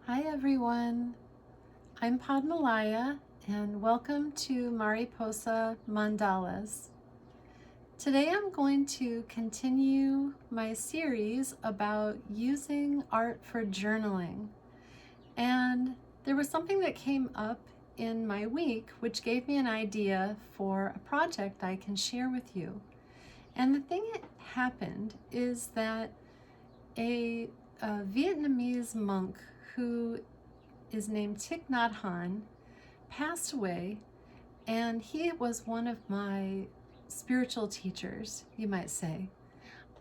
Hi everyone, I'm Padmalaya and welcome to Mariposa Mandalas. Today I'm going to continue my series about using art for journaling. And there was something that came up in my week which gave me an idea for a project I can share with you. And the thing that happened is that a Vietnamese monk who is named Thich Nhat Hanh passed away, and he was one of my spiritual teachers, you might say.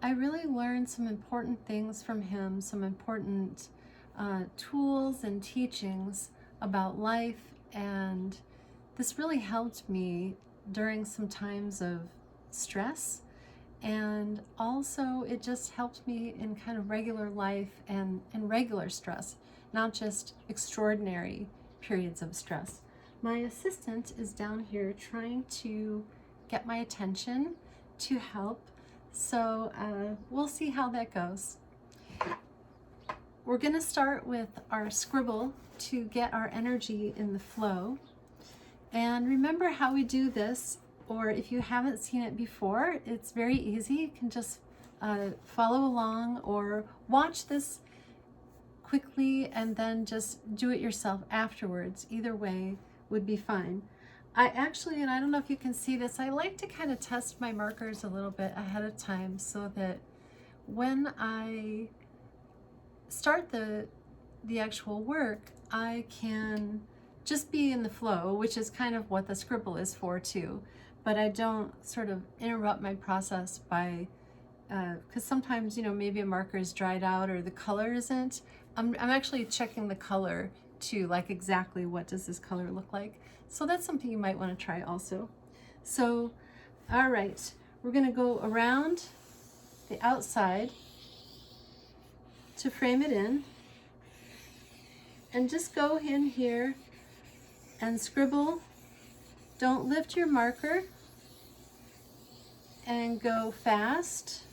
I really learned some important things from him, some important tools and teachings about life, and this really helped me during some times of stress, and also it just helped me in kind of regular life and regular stress, not just extraordinary periods of stress. My assistant is down here trying to get my attention to help, so we'll see how that goes. We're going to start with our scribble to get our energy in the flow. And remember how we do this, or if you haven't seen it before, it's very easy. You can just follow along or watch this quickly and then just do it yourself afterwards. Either way would be fine. I actually, and I don't know if you can see this, I like to kind of test my markers a little bit ahead of time so that when I start the actual work, I can just be in the flow, which is kind of what the scribble is for too. But I don't sort of interrupt my process by, because sometimes, you know, maybe a marker is dried out or the color isn't. I'm actually checking the color too, like exactly what does this color look like. So that's something you might want to try also. So, all right, we're going to go around the outside to frame it in, and just go in here and scribble. Don't lift your marker and go fast.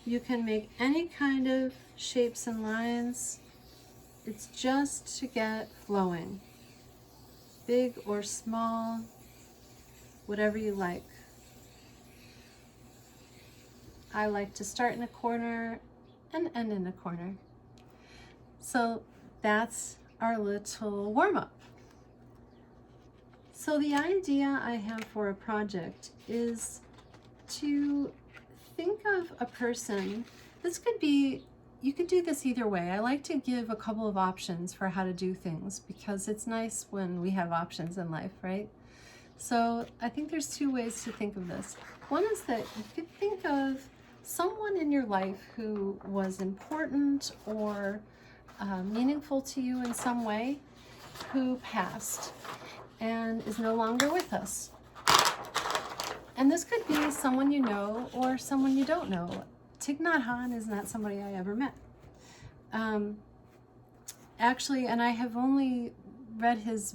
You can make any kind of shapes and lines. It's just to get flowing, big or small, whatever you like. I like to start in a corner and end in a corner. So that's our little warm-up. So the idea I have for a project is to think of a person. This could be, you could do this either way. I like to give a couple of options for how to do things because it's nice when we have options in life, right? So I think there's two ways to think of this. One is that you could think of someone in your life who was important or meaningful to you in some way, who passed and is no longer with us. And this could be someone you know or someone you don't know. Thich Nhat Hanh is not somebody I ever met. Actually, and I have only read his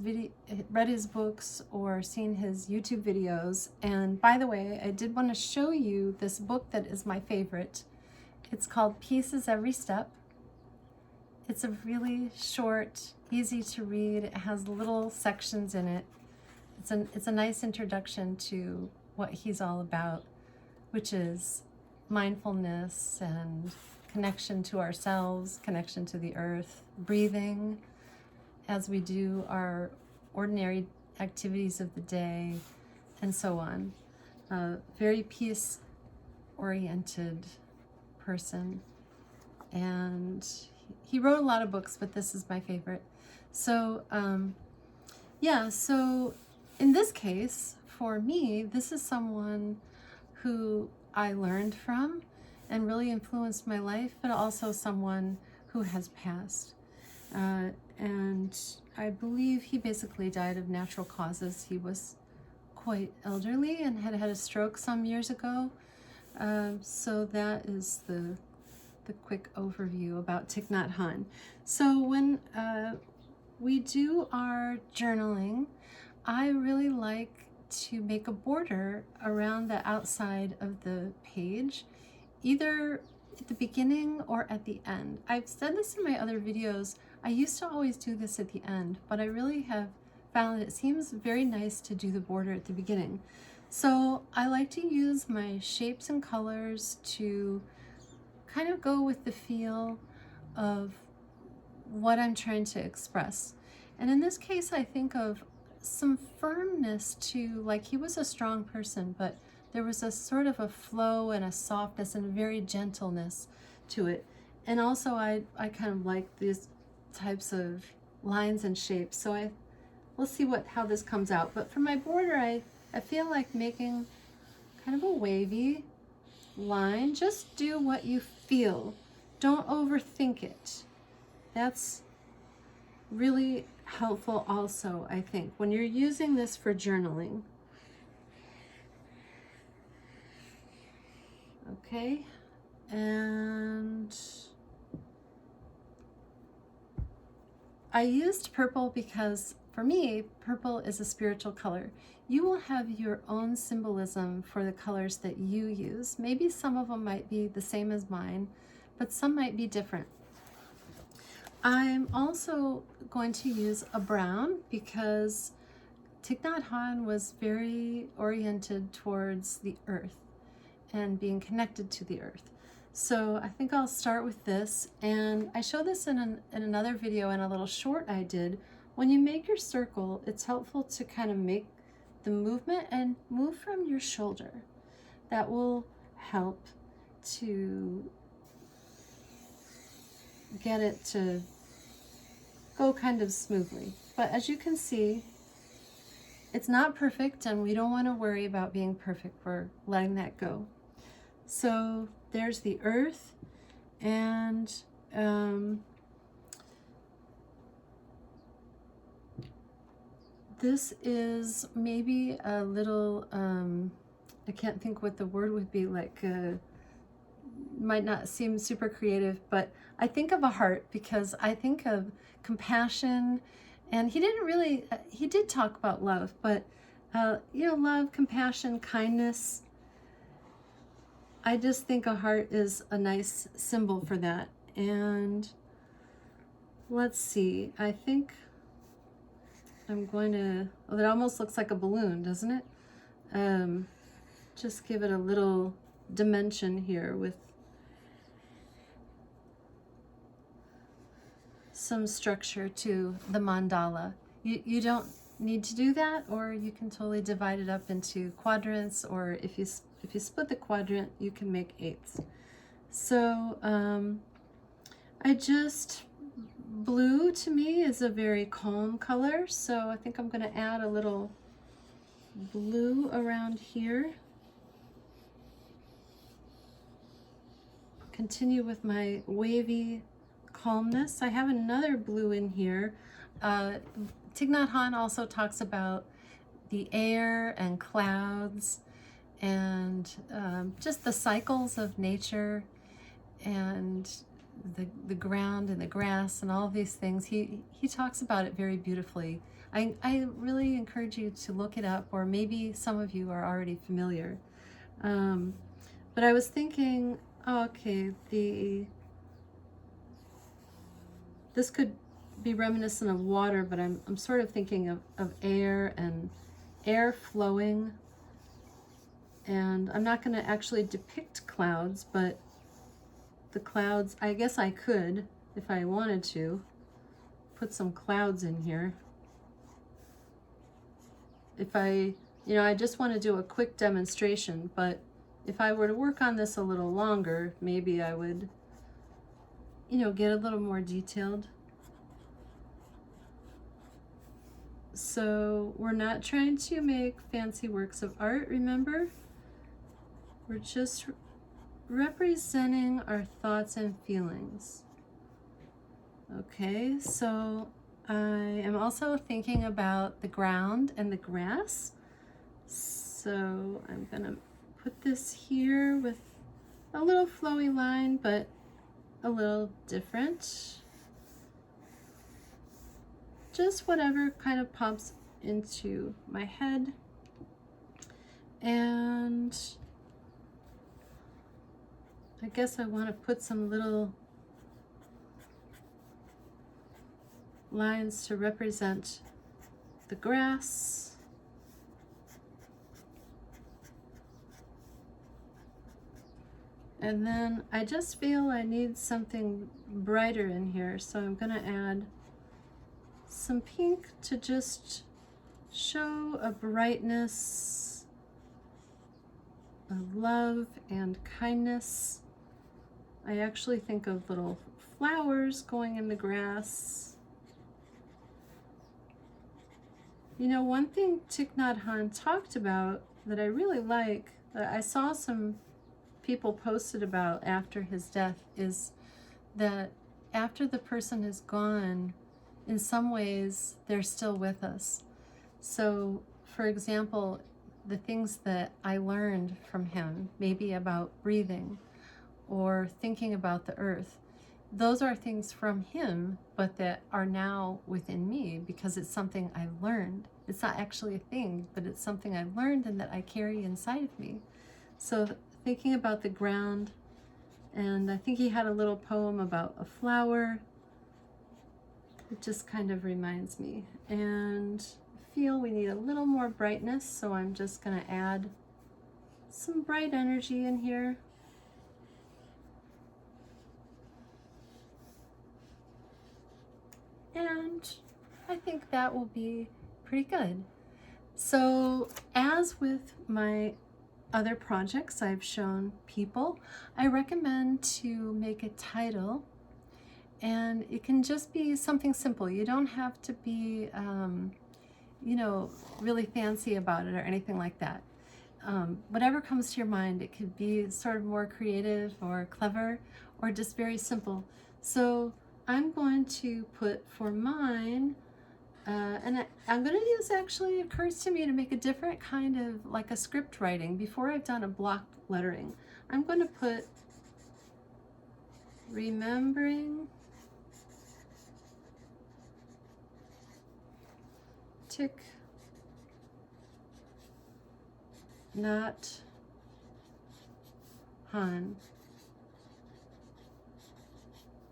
books or seen his YouTube videos. And by the way, I did want to show you this book that is my favorite. It's called Peace is Every Step. It's a really short, easy to read. It has little sections in it. It's a nice introduction to what he's all about, which is mindfulness and connection to ourselves, connection to the earth, breathing as we do our ordinary activities of the day, and so on. Very peace-oriented person. And he wrote a lot of books, but this is my favorite. So, yeah, so in this case, for me, this is someone who I learned from and really influenced my life, but also someone who has passed. And I believe he basically died of natural causes. He was quite elderly and had had a stroke some years ago. So that is the quick overview about Thich Nhat Hanh. So when we do our journaling, I really like to make a border around the outside of the page, either at the beginning or at the end. I've said this in my other videos. I used to always do this at the end, but I really have found that it seems very nice to do the border at the beginning. So I like to use my shapes and colors to kind of go with the feel of what I'm trying to express. And in this case, I think of some firmness to, like, he was a strong person, but there was a sort of a flow and a softness and a very gentleness to it. And also I kind of like these types of lines and shapes. So we'll see how this comes out. But for my border, I feel like making kind of a wavy line. Just do what you feel. Don't overthink it. That's really helpful also, I think, when you're using this for journaling. Okay, and I used purple because for me, purple is a spiritual color. You will have your own symbolism for the colors that you use. Maybe some of them might be the same as mine, but some might be different. I'm also going to use a brown because Thich Nhat Hanh was very oriented towards the earth and being connected to the earth. So I think I'll start with this, and I show this in another video in a little short I did. When you make your circle, it's helpful to kind of make the movement and move from your shoulder. That will help to get it to go kind of smoothly. But as you can see, it's not perfect, and we don't want to worry about being perfect. We're letting that go. So there's the earth, and this is maybe a little, I can't think what the word would be, like might not seem super creative, but I think of a heart because I think of compassion, and he didn't really, he did talk about love, but you know, love, compassion, kindness. I just think a heart is a nice symbol for that. And let's see, I think I'm going to, well, that almost looks like a balloon, doesn't it? Just give it a little dimension here with some structure to the mandala. You don't need to do that, or you can totally divide it up into quadrants, or if you split the quadrant, you can make eighths. So blue to me is a very calm color, so I think I'm going to add a little blue around here. Continue with my wavy calmness. I have another blue in here. Thich Nhat Hanh also talks about the air and clouds and just the cycles of nature and the ground and the grass and all of these things. He talks about it very beautifully. I really encourage you to look it up, or maybe some of you are already familiar. But I was thinking, okay, this could be reminiscent of water, but I'm sort of thinking of air and air flowing. And I'm not going to actually depict clouds, but the clouds, I guess I could, if I wanted to, put some clouds in here. If I just want to do a quick demonstration, but if I were to work on this a little longer, maybe I would, get a little more detailed. So we're not trying to make fancy works of art, remember? We're just representing our thoughts and feelings. Okay, so I am also thinking about the ground and the grass. So I'm gonna put this here with a little flowy line, but a little different. Just whatever kind of pops into my head. And I guess I want to put some little lines to represent the grass. And then I just feel I need something brighter in here, so I'm going to add some pink to just show a brightness of love and kindness. I actually think of little flowers going in the grass. You know, one thing Thich Nhat Hanh talked about that I really like, that I saw some people posted about after his death, is that after the person is gone, in some ways they're still with us. So, for example, the things that I learned from him, maybe about breathing or thinking about the earth, those are things from him, but that are now within me because it's something I've learned. It's not actually a thing, but it's something I've learned and that I carry inside of me. So thinking about the ground, and I think he had a little poem about a flower. It just kind of reminds me. And I feel we need a little more brightness, so I'm just going to add some bright energy in here. And I think that will be pretty good. So as with my other projects I've shown people, I recommend to make a title, and it can just be something simple. You don't have to be, you know, really fancy about it or anything like that. Whatever comes to your mind, it could be sort of more creative or clever or just very simple. So I'm going to put for mine, and I'm going to use, actually, it occurs to me to make a different kind of, like a script writing. Before I've done a block lettering, I'm going to put remembering Thich Nhat Hanh.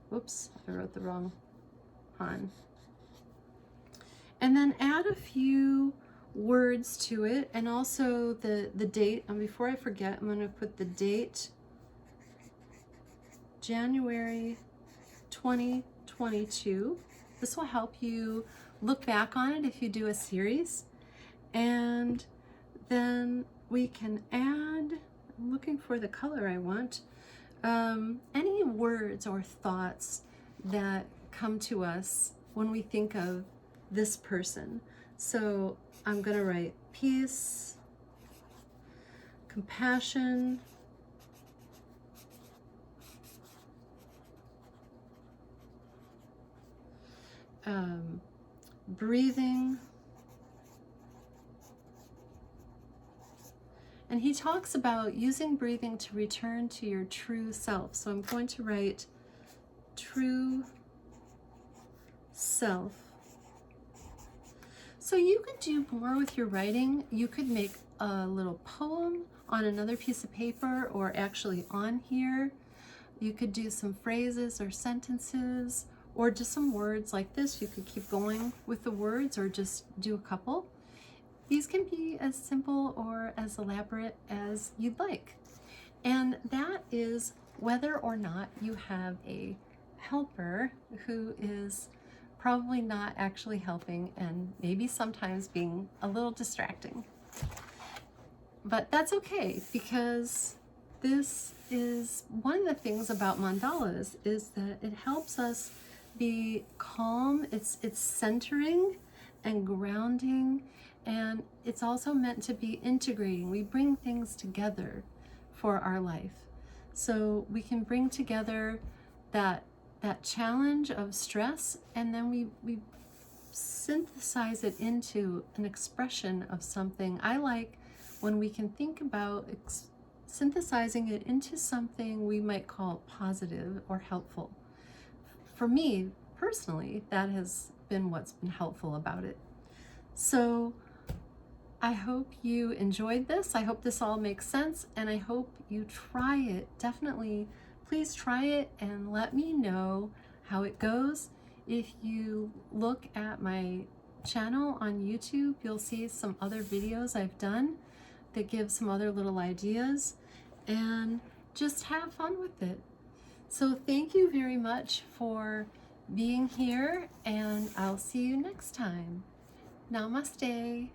Whoops, I wrote the wrong Han. And then add a few words to it, and also the date. And before I forget, I'm going to put the date, January 2022. This will help you look back on it if you do a series. And then we can add, I'm looking for the color I want, any words or thoughts that come to us when we think of this person. So I'm going to write peace, compassion, breathing. And he talks about using breathing to return to your true self. So I'm going to write true self. So you could do more with your writing. You could make a little poem on another piece of paper, or actually on here. You could do some phrases or sentences, or just some words like this. You could keep going with the words, or just do a couple. These can be as simple or as elaborate as you'd like. And that is whether or not you have a helper who is probably not actually helping and maybe sometimes being a little distracting. But that's okay, because this is one of the things about mandalas, is that it helps us be calm. It's centering and grounding, and it's also meant to be integrating. We bring things together for our life. So we can bring together that challenge of stress, and then we synthesize it into an expression of something. I like when we can think about synthesizing it into something we might call positive or helpful. For me, personally, that has been what's been helpful about it. So I hope you enjoyed this. I hope this all makes sense, and I hope you try it. Definitely, please try it and let me know how it goes. If you look at my channel on YouTube, you'll see some other videos I've done that give some other little ideas, and just have fun with it. So thank you very much for being here, and I'll see you next time. Namaste.